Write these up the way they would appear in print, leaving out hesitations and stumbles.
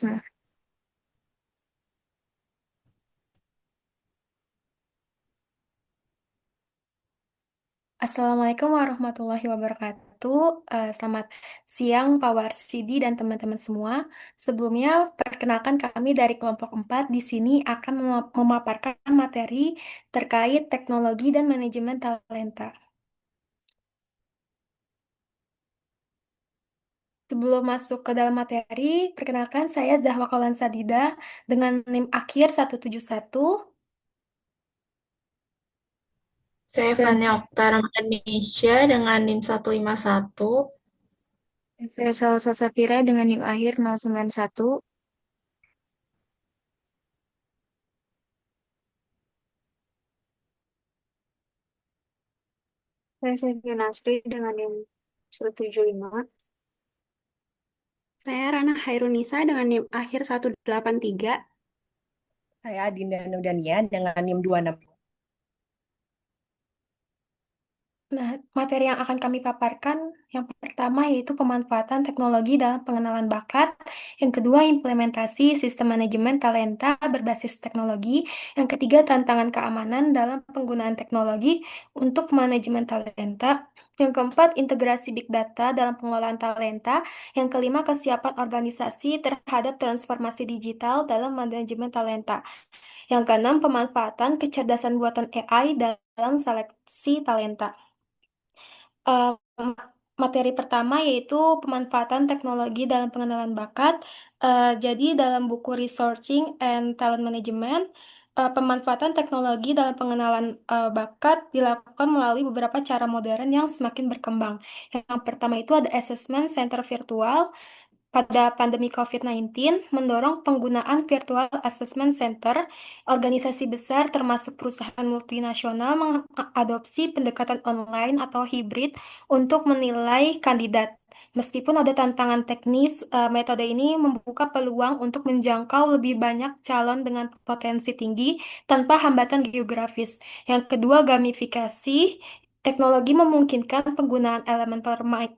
Bismillah. Assalamualaikum warahmatullahi wabarakatuh. Selamat siang Pak Warsidi dan teman-teman semua. Sebelumnya, perkenalkan kami dari kelompok 4 di sini akan memaparkan materi terkait teknologi dan manajemen talenta. Sebelum masuk ke dalam materi, perkenalkan saya Zahwa Kaulan Sadida dengan NIM akhir 171. Saya Dan Fania Oktar Indonesia dengan NIM 151. Saya Salsa Safira dengan NIM akhir 091. Saya Sevia Nasri dengan NIM 175. Saya Rana Hairunisa dengan NIM akhir 183. Saya Dinda Nudania dengan NIM 26. Nah, materi yang akan kami paparkan yang pertama yaitu pemanfaatan teknologi dalam pengenalan bakat, yang kedua implementasi sistem manajemen talenta berbasis teknologi, yang ketiga tantangan keamanan dalam penggunaan teknologi untuk manajemen talenta, yang keempat integrasi big data dalam pengelolaan talenta, yang kelima kesiapan organisasi terhadap transformasi digital dalam manajemen talenta, yang keenam pemanfaatan kecerdasan buatan AI dalam seleksi talenta. Eh, Materi pertama yaitu pemanfaatan teknologi dalam pengenalan bakat. Jadi dalam buku Researching and Talent Management, pemanfaatan teknologi dalam pengenalan bakat dilakukan melalui beberapa cara modern yang semakin berkembang. Yang pertama itu ada assessment center virtual. Pada pandemi COVID-19, mendorong penggunaan virtual assessment center, organisasi besar termasuk perusahaan multinasional mengadopsi pendekatan online atau hibrid untuk menilai kandidat. Meskipun ada tantangan teknis, metode ini membuka peluang untuk menjangkau lebih banyak calon dengan potensi tinggi tanpa hambatan geografis. Yang kedua, gamifikasi. Teknologi memungkinkan penggunaan elemen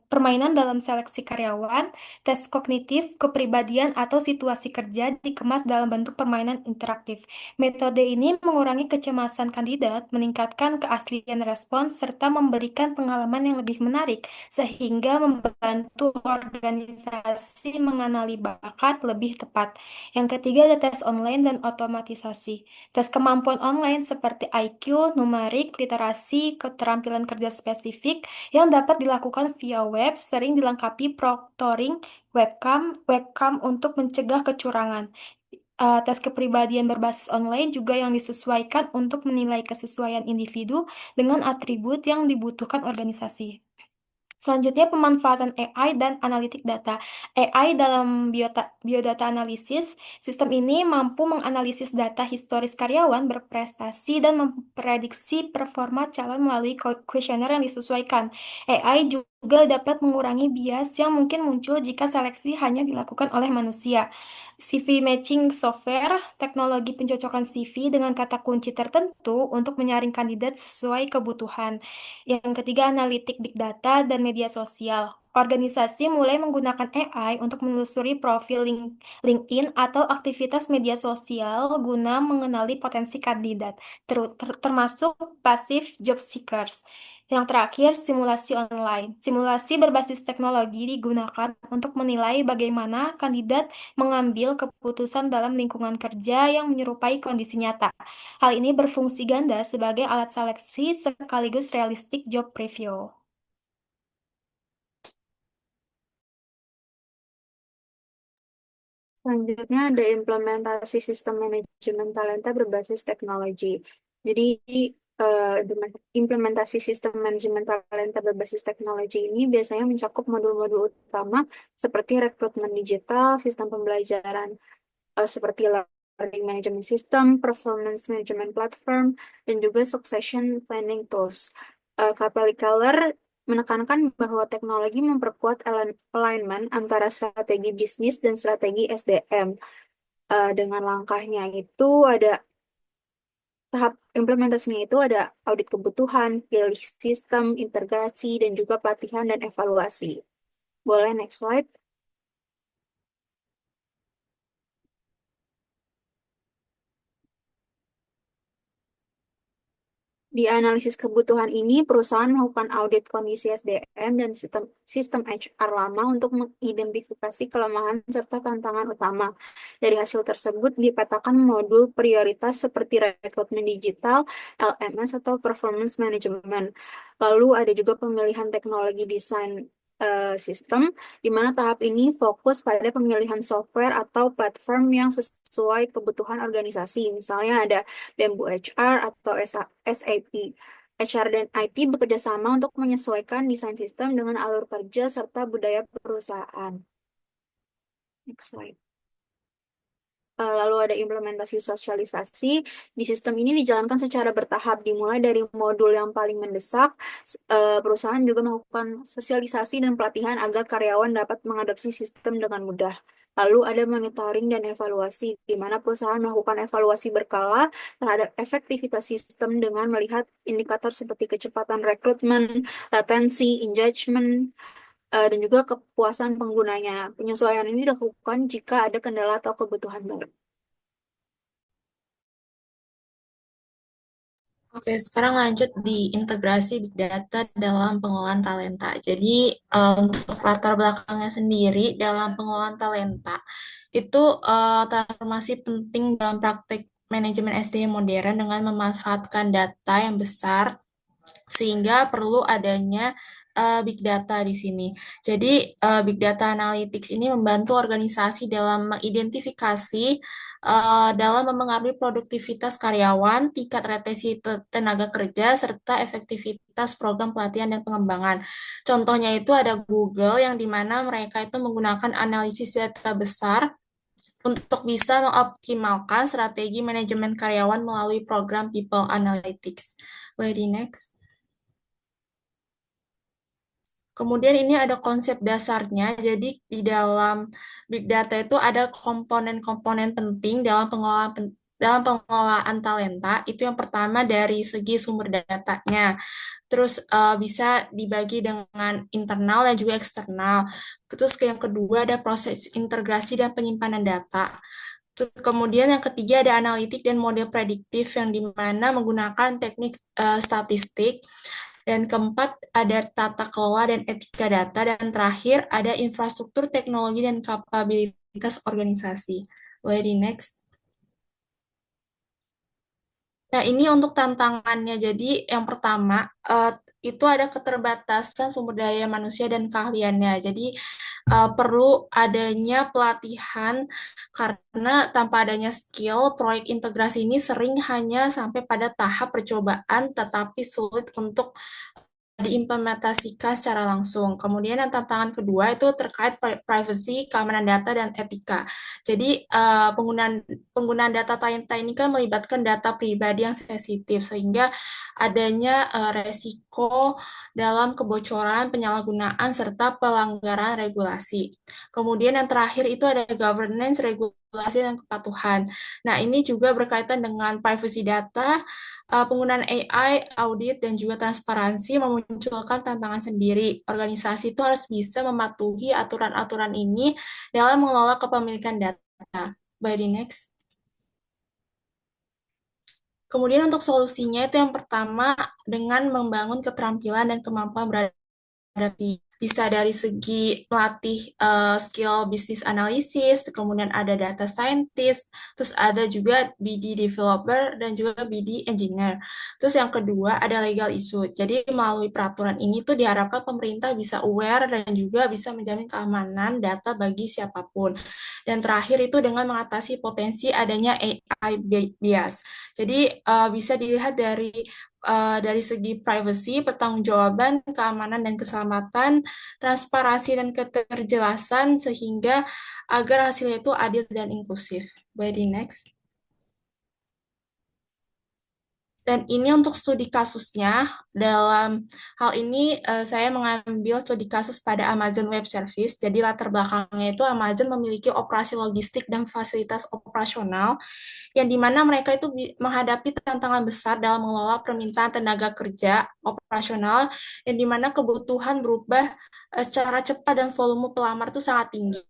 permainan dalam seleksi karyawan, tes kognitif, kepribadian, atau situasi kerja dikemas dalam bentuk permainan interaktif. Metode ini mengurangi kecemasan kandidat, meningkatkan keaslian respons, serta memberikan pengalaman yang lebih menarik, sehingga membantu organisasi mengenali bakat lebih tepat. Yang ketiga ada tes online dan otomatisasi. Tes kemampuan online seperti IQ, numerik, literasi, keterampilan kerja spesifik yang dapat dilakukan via web sering dilengkapi proctoring webcam untuk mencegah kecurangan. Tes kepribadian berbasis online juga yang disesuaikan untuk menilai kesesuaian individu dengan atribut yang dibutuhkan organisasi. Selanjutnya, pemanfaatan AI dan analitik data. AI dalam biodata analisis, sistem ini mampu menganalisis data historis karyawan berprestasi dan memprediksi performa calon melalui kuesioner yang disesuaikan. AI juga dapat mengurangi bias yang mungkin muncul jika seleksi hanya dilakukan oleh manusia. CV matching software, teknologi pencocokan CV dengan kata kunci tertentu untuk menyaring kandidat sesuai kebutuhan. Yang ketiga, analitik big data dan media sosial. Organisasi mulai menggunakan AI untuk menelusuri profil LinkedIn atau aktivitas media sosial guna mengenali potensi kandidat, termasuk passive job seekers. Yang terakhir, simulasi online. Simulasi berbasis teknologi digunakan untuk menilai bagaimana kandidat mengambil keputusan dalam lingkungan kerja yang menyerupai kondisi nyata. Hal ini berfungsi ganda sebagai alat seleksi sekaligus realistik job preview. Selanjutnya ada implementasi sistem manajemen talenta berbasis teknologi. Jadi, dengan implementasi sistem manajemen talenta berbasis teknologi ini biasanya mencakup modul-modul utama seperti rekrutmen digital, sistem pembelajaran seperti learning management system, performance management platform, dan juga succession planning tools. KPL Keller menekankan bahwa teknologi memperkuat alignment antara strategi bisnis dan strategi SDM. Dengan langkahnya itu ada tahap implementasinya itu ada audit kebutuhan, pilih sistem, integrasi, dan juga pelatihan dan evaluasi. Boleh next slide. Di analisis kebutuhan ini, perusahaan melakukan audit kondisi SDM dan sistem HR lama untuk mengidentifikasi kelemahan serta tantangan utama. Dari hasil tersebut, dipetakan modul prioritas seperti rekrutmen digital, LMS, atau performance management. Lalu ada juga pemilihan teknologi desain sistem, di mana tahap ini fokus pada pemilihan software atau platform yang sesuai kebutuhan organisasi. Misalnya ada Bamboo HR atau SAP. HR dan IT bekerja sama untuk menyesuaikan desain sistem dengan alur kerja serta budaya perusahaan. Next slide. Lalu ada implementasi sosialisasi. Di sistem ini dijalankan secara bertahap, dimulai dari modul yang paling mendesak. Perusahaan juga melakukan sosialisasi dan pelatihan agar karyawan dapat mengadopsi sistem dengan mudah. Lalu ada monitoring dan evaluasi, di mana perusahaan melakukan evaluasi berkala terhadap efektivitas sistem dengan melihat indikator seperti kecepatan rekrutmen, latensi, engagement, dan juga kepuasan penggunanya. Penyesuaian ini dilakukan jika ada kendala atau kebutuhan baru. Oke, sekarang lanjut di integrasi Big Data dalam pengelolaan talenta. Jadi, untuk latar belakangnya sendiri dalam pengelolaan talenta, itu transformasi penting dalam praktek manajemen SDM modern dengan memanfaatkan data yang besar sehingga perlu adanya big data di sini. Jadi big data analytics ini membantu organisasi dalam mengidentifikasi dalam mempengaruhi produktivitas karyawan, tingkat retensi tenaga kerja, serta efektivitas program pelatihan dan pengembangan. Contohnya itu ada Google yang dimana mereka itu menggunakan analisis data besar untuk bisa mengoptimalkan strategi manajemen karyawan melalui program People Analytics. Boleh di next. Kemudian ini ada konsep dasarnya, jadi di dalam Big Data itu ada komponen-komponen penting dalam pengelolaan talenta. Itu yang pertama dari segi sumber datanya, terus bisa dibagi dengan internal dan juga eksternal. Terus yang kedua ada proses integrasi dan penyimpanan data. Kemudian yang ketiga ada analitik dan model prediktif yang dimana menggunakan teknik statistik. Dan keempat, ada tata kelola dan etika data. Dan terakhir, ada infrastruktur teknologi dan kapabilitas organisasi. Boleh di next. Nah, ini untuk tantangannya. Jadi, yang pertama, itu ada keterbatasan sumber daya manusia dan keahliannya. Jadi, perlu adanya pelatihan karena tanpa adanya skill, proyek integrasi ini sering hanya sampai pada tahap percobaan, tetapi sulit untuk diimplementasikan secara langsung. Kemudian yang tantangan kedua itu terkait privacy, keamanan data, dan etika. Jadi penggunaan data talenta ini kan melibatkan data pribadi yang sensitif, sehingga adanya resiko dalam kebocoran, penyalahgunaan, serta pelanggaran regulasi. Kemudian yang terakhir itu ada governance, regulasi, dan kepatuhan. Nah, ini juga berkaitan dengan privacy data, penggunaan AI, audit, dan juga transparansi memunculkan tantangan sendiri. Organisasi itu harus bisa mematuhi aturan-aturan ini dalam mengelola kepemilikan data. By the next. Kemudian untuk solusinya itu yang pertama dengan membangun keterampilan dan kemampuan beradaptasi. Bisa dari segi melatih skill bisnis analisis, kemudian ada data scientist, terus ada juga BD developer dan juga BD engineer. Terus yang kedua ada legal issue. Jadi melalui peraturan ini tuh diharapkan pemerintah bisa aware dan juga bisa menjamin keamanan data bagi siapapun. Dan terakhir itu dengan mengatasi potensi adanya AI bias. Jadi bisa dilihat dari segi privacy, pertanggungjawaban, keamanan dan keselamatan, transparansi dan keterjelasan sehingga agar hasilnya itu adil dan inklusif. By the next. Dan ini untuk studi kasusnya. Dalam hal ini saya mengambil studi kasus pada Amazon Web Service. Jadi latar belakangnya itu Amazon memiliki operasi logistik dan fasilitas operasional yang dimana mereka itu menghadapi tantangan besar dalam mengelola permintaan tenaga kerja operasional yang dimana kebutuhan berubah secara cepat dan volume pelamar itu sangat tinggi.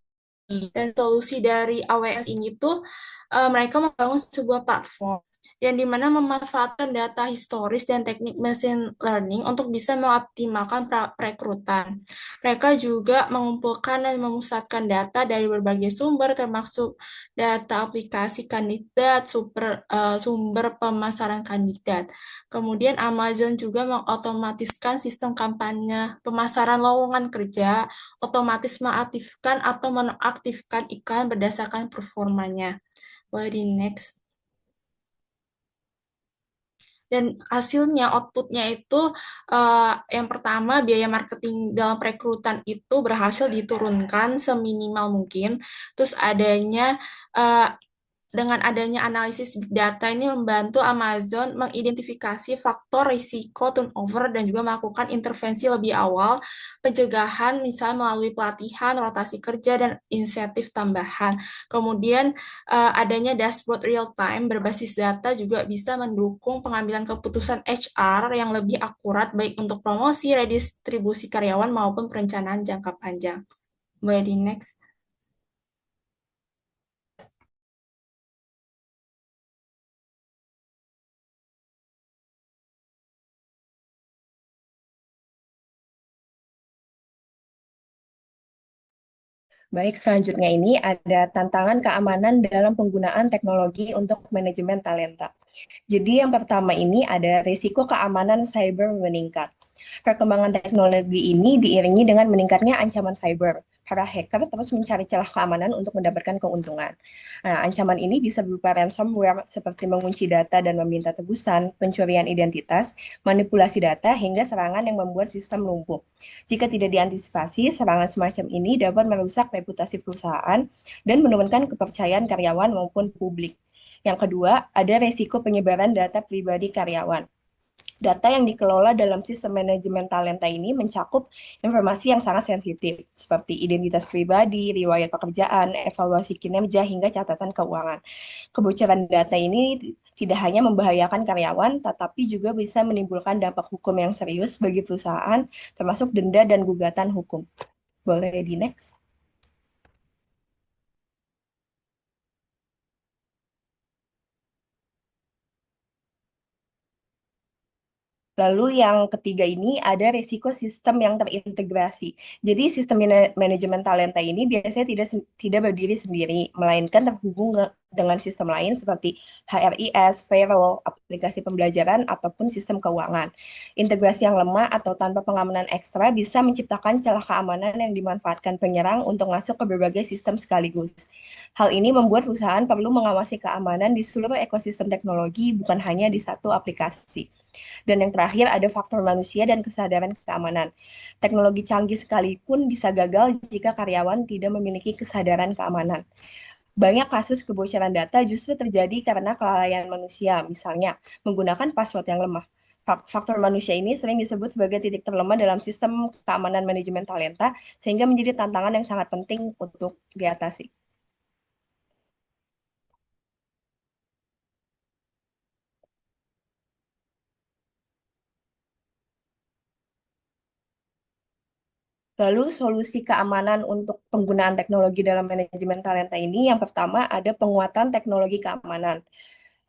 Dan solusi dari AWS ini tuh mereka membangun sebuah platform yang dimana memanfaatkan data historis dan teknik machine learning untuk bisa mengoptimalkan perekrutan. Mereka juga mengumpulkan dan memusatkan data dari berbagai sumber, termasuk data aplikasi kandidat, sumber pemasaran kandidat. Kemudian Amazon juga mengotomatiskan sistem kampanye pemasaran lowongan kerja, otomatis mengaktifkan atau menonaktifkan iklan berdasarkan performanya. Boleh di next. Dan hasilnya, outputnya itu yang pertama biaya marketing dalam perekrutan itu berhasil diturunkan seminimal mungkin. Terus dengan adanya analisis big data ini membantu Amazon mengidentifikasi faktor risiko turnover dan juga melakukan intervensi lebih awal, pencegahan misalnya melalui pelatihan, rotasi kerja, dan insentif tambahan. Kemudian adanya dashboard real time berbasis data juga bisa mendukung pengambilan keputusan HR yang lebih akurat baik untuk promosi, redistribusi karyawan maupun perencanaan jangka panjang. Boleh di next. Baik, selanjutnya ini ada tantangan keamanan dalam penggunaan teknologi untuk manajemen talenta. Jadi yang pertama ini ada risiko keamanan cyber meningkat. Perkembangan teknologi ini diiringi dengan meningkatnya ancaman cyber. Para hacker terus mencari celah keamanan untuk mendapatkan keuntungan. Nah, ancaman ini bisa berupa ransomware seperti mengunci data dan meminta tebusan, pencurian identitas, manipulasi data, hingga serangan yang membuat sistem lumpuh. Jika tidak diantisipasi, serangan semacam ini dapat merusak reputasi perusahaan dan menurunkan kepercayaan karyawan maupun publik. Yang kedua, ada resiko penyebaran data pribadi karyawan. Data yang dikelola dalam sistem manajemen talenta ini mencakup informasi yang sangat sensitif, seperti identitas pribadi, riwayat pekerjaan, evaluasi kinerja, hingga catatan keuangan. Kebocoran data ini tidak hanya membahayakan karyawan, tetapi juga bisa menimbulkan dampak hukum yang serius bagi perusahaan, termasuk denda dan gugatan hukum. Boleh di next? Lalu yang ketiga ini ada risiko sistem yang terintegrasi. Jadi sistem manajemen talenta ini biasanya tidak berdiri sendiri, melainkan terhubung dengan sistem lain seperti HRIS, payroll, aplikasi pembelajaran, ataupun sistem keuangan. Integrasi yang lemah atau tanpa pengamanan ekstra bisa menciptakan celah keamanan yang dimanfaatkan penyerang untuk masuk ke berbagai sistem sekaligus. Hal ini membuat perusahaan perlu mengawasi keamanan di seluruh ekosistem teknologi, bukan hanya di satu aplikasi. Dan yang terakhir ada faktor manusia dan kesadaran keamanan. Teknologi canggih sekalipun bisa gagal jika karyawan tidak memiliki kesadaran keamanan. Banyak kasus kebocoran data justru terjadi karena kelalaian manusia, misalnya menggunakan password yang lemah. Faktor manusia ini sering disebut sebagai titik terlemah dalam sistem keamanan manajemen talenta, sehingga menjadi tantangan yang sangat penting untuk diatasi. Lalu solusi keamanan untuk penggunaan teknologi dalam manajemen talenta ini yang pertama ada penguatan teknologi keamanan.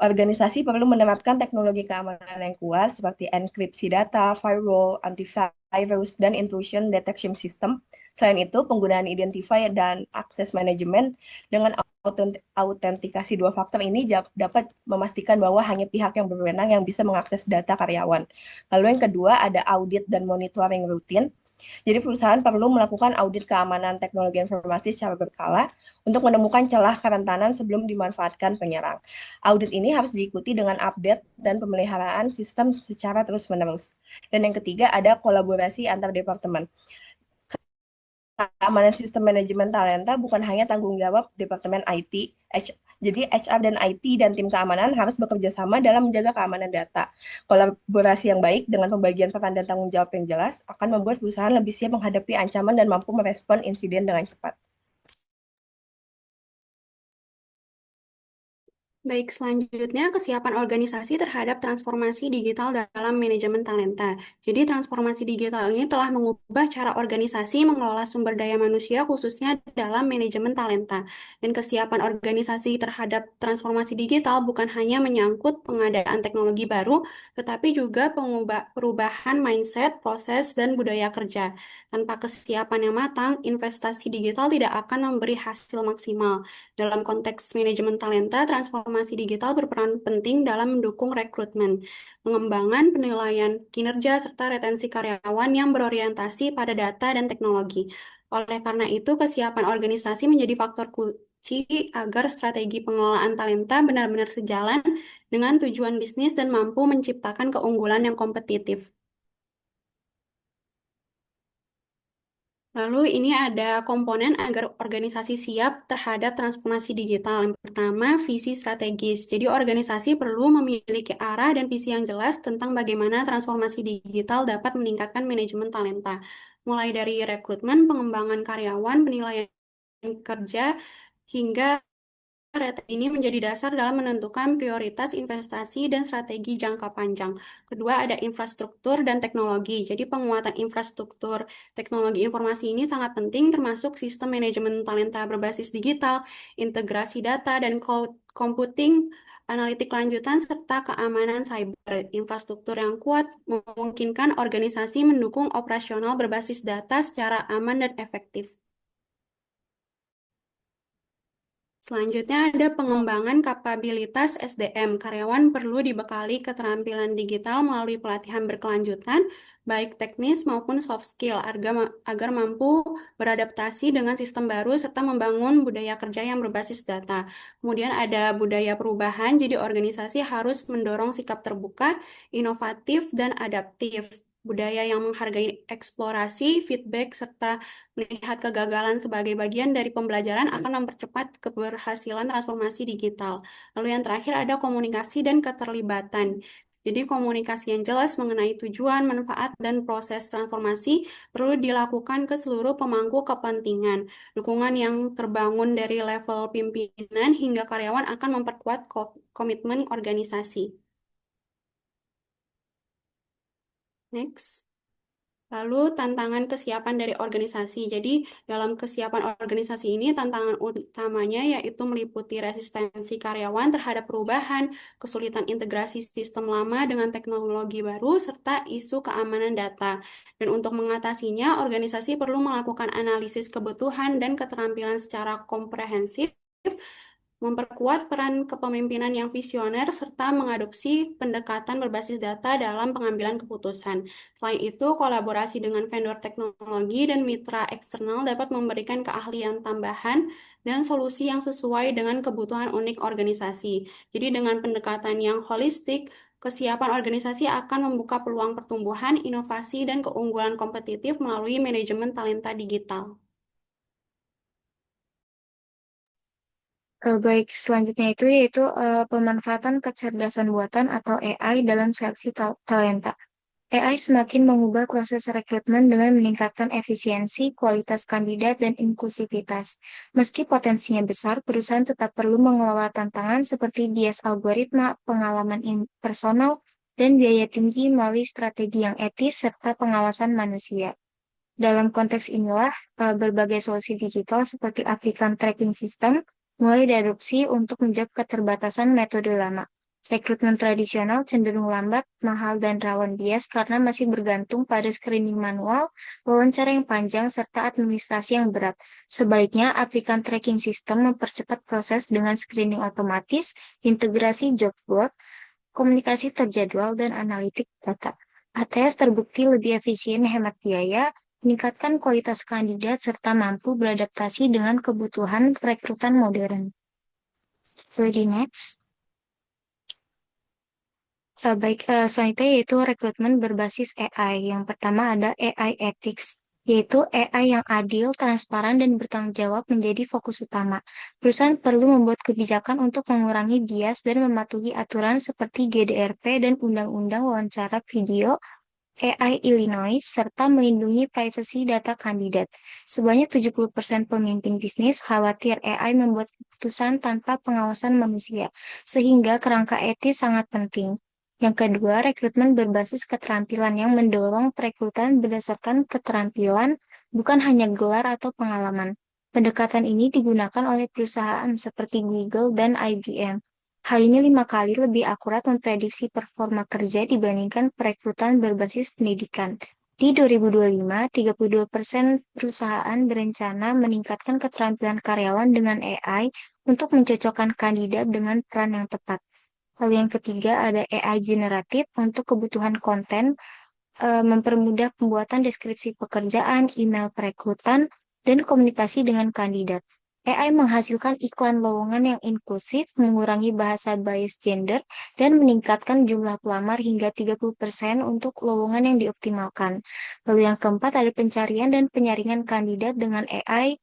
Organisasi perlu menerapkan teknologi keamanan yang kuat seperti enkripsi data, firewall, antivirus, dan intrusion detection system. Selain itu, penggunaan identifier dan akses manajemen dengan autentikasi dua faktor ini dapat memastikan bahwa hanya pihak yang berwenang yang bisa mengakses data karyawan. Lalu yang kedua ada audit dan monitoring rutin. Jadi perusahaan perlu melakukan audit keamanan teknologi informasi secara berkala untuk menemukan celah kerentanan sebelum dimanfaatkan penyerang. Audit ini harus diikuti dengan update dan pemeliharaan sistem secara terus-menerus. Dan yang ketiga ada kolaborasi antar departemen. Keamanan sistem manajemen talenta bukan hanya tanggung jawab Departemen IT, jadi HR dan IT dan tim keamanan harus bekerja sama dalam menjaga keamanan data. Kolaborasi yang baik dengan pembagian peran dan tanggung jawab yang jelas akan membuat perusahaan lebih siap menghadapi ancaman dan mampu merespon insiden dengan cepat. Baik, selanjutnya kesiapan organisasi terhadap transformasi digital dalam manajemen talenta. Jadi, transformasi digital ini telah mengubah cara organisasi mengelola sumber daya manusia, khususnya dalam manajemen talenta. Dan kesiapan organisasi terhadap transformasi digital bukan hanya menyangkut pengadaan teknologi baru, tetapi juga perubahan mindset, proses, dan budaya kerja. Tanpa kesiapan yang matang, investasi digital tidak akan memberi hasil maksimal. Dalam konteks manajemen talenta, transformasi digital berperan penting dalam mendukung rekrutmen, pengembangan, penilaian kinerja, serta retensi karyawan yang berorientasi pada data dan teknologi. Oleh karena itu, kesiapan organisasi menjadi faktor kunci agar strategi pengelolaan talenta benar-benar sejalan dengan tujuan bisnis dan mampu menciptakan keunggulan yang kompetitif. Lalu ini ada komponen agar organisasi siap terhadap transformasi digital. Yang pertama, visi strategis. Jadi organisasi perlu memiliki arah dan visi yang jelas tentang bagaimana transformasi digital dapat meningkatkan manajemen talenta. Mulai dari rekrutmen, pengembangan karyawan, penilaian kerja, hingga data ini menjadi dasar dalam menentukan prioritas investasi dan strategi jangka panjang. Kedua, ada infrastruktur dan teknologi. Jadi, penguatan infrastruktur teknologi informasi ini sangat penting, termasuk sistem manajemen talenta berbasis digital, integrasi data, dan cloud computing, analitik lanjutan, serta keamanan cyber. Infrastruktur yang kuat memungkinkan organisasi mendukung operasional berbasis data secara aman dan efektif. Selanjutnya ada pengembangan kapabilitas SDM. Karyawan perlu dibekali keterampilan digital melalui pelatihan berkelanjutan, baik teknis maupun soft skill, agar mampu beradaptasi dengan sistem baru serta membangun budaya kerja yang berbasis data. Kemudian ada budaya perubahan, jadi organisasi harus mendorong sikap terbuka, inovatif, dan adaptif. Budaya yang menghargai eksplorasi, feedback, serta melihat kegagalan sebagai bagian dari pembelajaran akan mempercepat keberhasilan transformasi digital. Lalu yang terakhir ada komunikasi dan keterlibatan. Jadi komunikasi yang jelas mengenai tujuan, manfaat, dan proses transformasi perlu dilakukan ke seluruh pemangku kepentingan. Dukungan yang terbangun dari level pimpinan hingga karyawan akan memperkuat komitmen organisasi. Next. Lalu tantangan kesiapan dari organisasi. Jadi dalam kesiapan organisasi ini tantangan utamanya yaitu meliputi resistensi karyawan terhadap perubahan, kesulitan integrasi sistem lama dengan teknologi baru, serta isu keamanan data. Dan untuk mengatasinya, organisasi perlu melakukan analisis kebutuhan dan keterampilan secara komprehensif, memperkuat peran kepemimpinan yang visioner, serta mengadopsi pendekatan berbasis data dalam pengambilan keputusan. Selain itu, kolaborasi dengan vendor teknologi dan mitra eksternal dapat memberikan keahlian tambahan dan solusi yang sesuai dengan kebutuhan unik organisasi. Jadi, dengan pendekatan yang holistik, kesiapan organisasi akan membuka peluang pertumbuhan, inovasi, dan keunggulan kompetitif melalui manajemen talenta digital. Baik, selanjutnya itu yaitu pemanfaatan kecerdasan buatan atau AI dalam seleksi talenta. AI semakin mengubah proses rekrutmen dengan meningkatkan efisiensi, kualitas kandidat, dan inklusivitas. Meski potensinya besar, perusahaan tetap perlu mengelola tantangan seperti bias algoritma, pengalaman personal, dan biaya tinggi melalui strategi yang etis serta pengawasan manusia. Dalam konteks inilah, berbagai solusi digital seperti aplikasi tracking system mulai diadopsi untuk menjawab keterbatasan metode lama. Rekrutmen tradisional cenderung lambat, mahal, dan rawan bias karena masih bergantung pada screening manual, wawancara yang panjang, serta administrasi yang berat. Sebaliknya, aplikasi tracking system mempercepat proses dengan screening otomatis, integrasi job board, komunikasi terjadwal, dan analitik data. ATS terbukti lebih efisien hemat biaya, meningkatkan kualitas kandidat, serta mampu beradaptasi dengan kebutuhan rekrutan modern. Ready next. Selanjutnya yaitu rekrutmen berbasis AI. Yang pertama ada AI Ethics, yaitu AI yang adil, transparan, dan bertanggung jawab menjadi fokus utama. Perusahaan perlu membuat kebijakan untuk mengurangi bias dan mematuhi aturan seperti GDRP dan Undang-Undang Wawancara Video AI Illinois, serta melindungi privasi data kandidat. Sebanyak 70% pemimpin bisnis khawatir AI membuat keputusan tanpa pengawasan manusia, sehingga kerangka etis sangat penting. Yang kedua, rekrutmen berbasis keterampilan yang mendorong perekrutan berdasarkan keterampilan, bukan hanya gelar atau pengalaman. Pendekatan ini digunakan oleh perusahaan seperti Google dan IBM. Hal ini 5 kali lebih akurat memprediksi performa kerja dibandingkan perekrutan berbasis pendidikan. Di 2025, 32% perusahaan berencana meningkatkan keterampilan karyawan dengan AI untuk mencocokkan kandidat dengan peran yang tepat. Lalu yang ketiga ada AI generatif untuk kebutuhan konten, mempermudah pembuatan deskripsi pekerjaan, email perekrutan, dan komunikasi dengan kandidat. AI menghasilkan iklan lowongan yang inklusif, mengurangi bahasa bias gender, dan meningkatkan jumlah pelamar hingga 30% untuk lowongan yang dioptimalkan. Lalu yang keempat ada pencarian dan penyaringan kandidat dengan AI,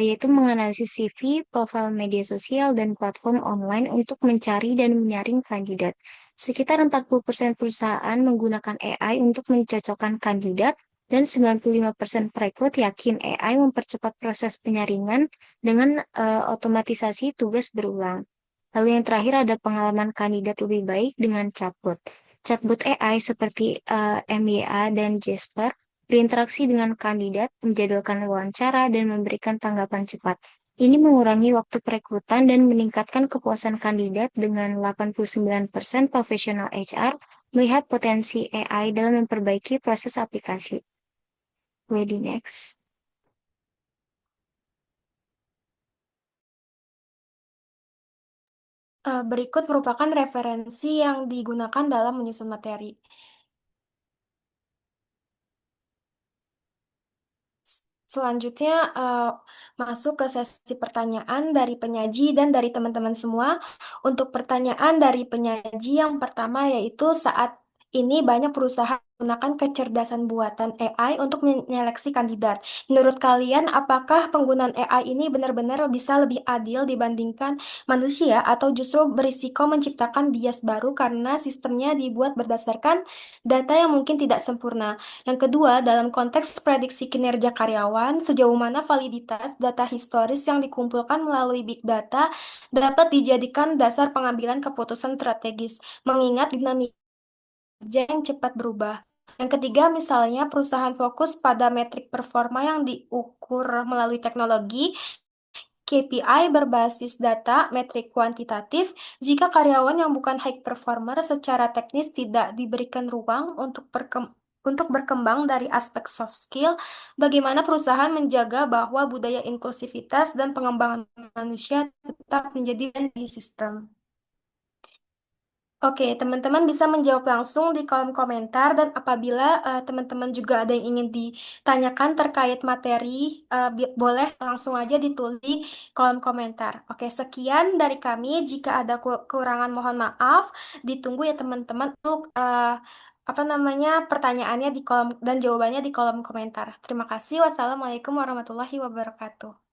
yaitu menganalisis CV, profil media sosial, dan platform online untuk mencari dan menyaring kandidat. Sekitar 40% perusahaan menggunakan AI untuk mencocokkan kandidat, dan 95% perekrut yakin AI mempercepat proses penyaringan dengan otomatisasi tugas berulang. Lalu yang terakhir ada pengalaman kandidat lebih baik dengan chatbot. Chatbot AI seperti MYA dan Jasper berinteraksi dengan kandidat, menjadwalkan wawancara, dan memberikan tanggapan cepat. Ini mengurangi waktu perekrutan dan meningkatkan kepuasan kandidat dengan 89% profesional HR melihat potensi AI dalam memperbaiki proses aplikasi. Lady next. Berikut merupakan referensi yang digunakan dalam menyusun materi. Selanjutnya, masuk ke sesi pertanyaan dari penyaji dan dari teman-teman semua. Untuk pertanyaan dari penyaji yang pertama yaitu saat ini banyak perusahaan menggunakan kecerdasan buatan AI untuk menyeleksi kandidat. Menurut kalian, apakah penggunaan AI ini benar-benar bisa lebih adil dibandingkan manusia atau justru berisiko menciptakan bias baru karena sistemnya dibuat berdasarkan data yang mungkin tidak sempurna? Yang kedua, dalam konteks prediksi kinerja karyawan, sejauh mana validitas data historis yang dikumpulkan melalui big data dapat dijadikan dasar pengambilan keputusan strategis, mengingat dinamika kerja yang cepat berubah. Yang ketiga, misalnya perusahaan fokus pada metrik performa yang diukur melalui teknologi, KPI berbasis data, metrik kuantitatif. Jika karyawan yang bukan high performer secara teknis tidak diberikan ruang untuk berkembang dari aspek soft skill, bagaimana perusahaan menjaga bahwa budaya inklusivitas dan pengembangan manusia tetap menjadi di sistem? Oke, teman-teman bisa menjawab langsung di kolom komentar dan apabila teman-teman juga ada yang ingin ditanyakan terkait materi, boleh langsung aja ditulis di kolom komentar. Oke, sekian dari kami. Jika ada kekurangan mohon maaf. Ditunggu ya teman-teman untuk apa namanya pertanyaannya di kolom dan jawabannya di kolom komentar. Terima kasih. Wassalamualaikum warahmatullahi wabarakatuh.